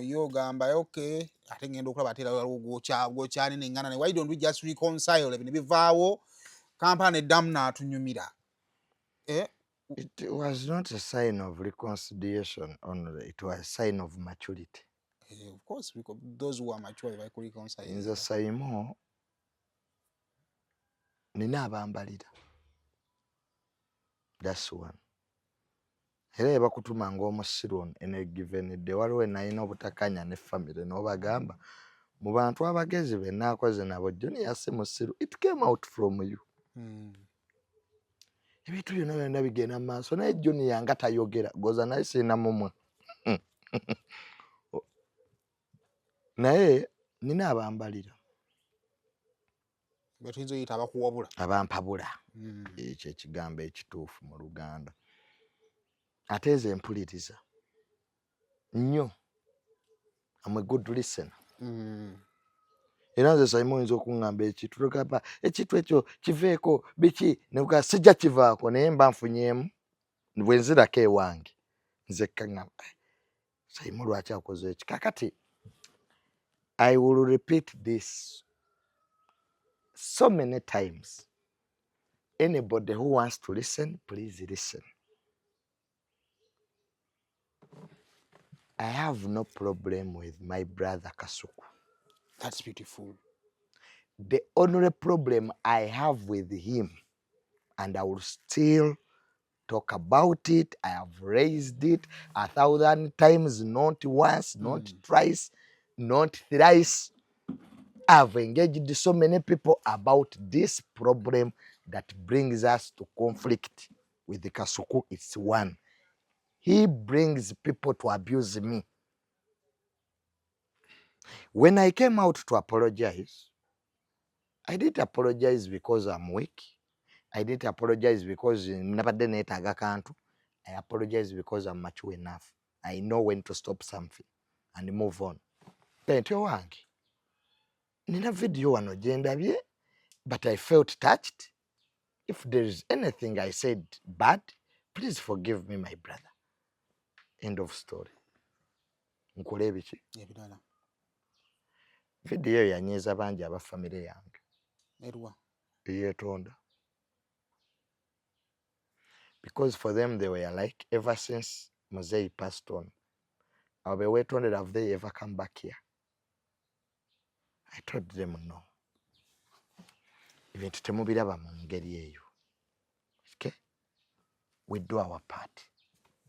yo gamba okay ate ngendo okulaba atera gochani nengana ne why don't we just reconcile ebintu bivaawo kampala ne damu n'atunyumira. It was not a sign of reconciliation only, it was a sign of maturity. Of course, because those who are mature they could reconcile. Nze sayimo nina abambalira. That's one. Era bakutuma ng'omusiru in a given day waliwo nalina obutakanya ne family n'obagamba mu bantu abagezi be naakoze nabo Johnny yase musiru. It came out from you. Ebintu byonna bigenda mu maaso naye Johnny Yange tayogera goza naye sirina mumwe. Naye nina abambalira. Betuyinza oyita abakuwabula. Abampabula. Ekyo ekigambo ekituufu mu Luganda. Ate nze mpuliriza nnyo. I'm a good listener. Era nze Simon oyinza okuŋŋamba ekintu tugamba ekintu ekyo kiveeko biki nebuga sijja kivaako naye mba nfunyeemu bwe nzirako ewange nze kaŋŋamba Simon lwaki akoze eki kakati I will repeat this so many times. Anybody who wants to listen, please listen. I have no problem with my brother Kasuku. That's beautiful. The only problem I have with him, and I will still talk about it, I have raised it 1,000 times, not once, not twice, not thrice. I've engaged so many people about this problem that brings us to conflict with the Kasuku. It's one. He brings people to abuse me. When I came out to apologize, I didn't apologize because I'm weak. I didn't apologize because I apologize because I'm mature enough. I know when to stop something and move on. Wange. Nina video wano gyendabye, but I felt touched. If there is anything I said bad, please forgive me, my brother. End of story. Nkole biki? Ebirala. Video yanyeeza bangi aba family yange. Erwa. Yetonda. Because for them they were like, ever since Mosei passed on, I'll be waiting, have they ever come back here? I told them no. Even to temubiraba mu ngeri eyo. Okay? We do our part.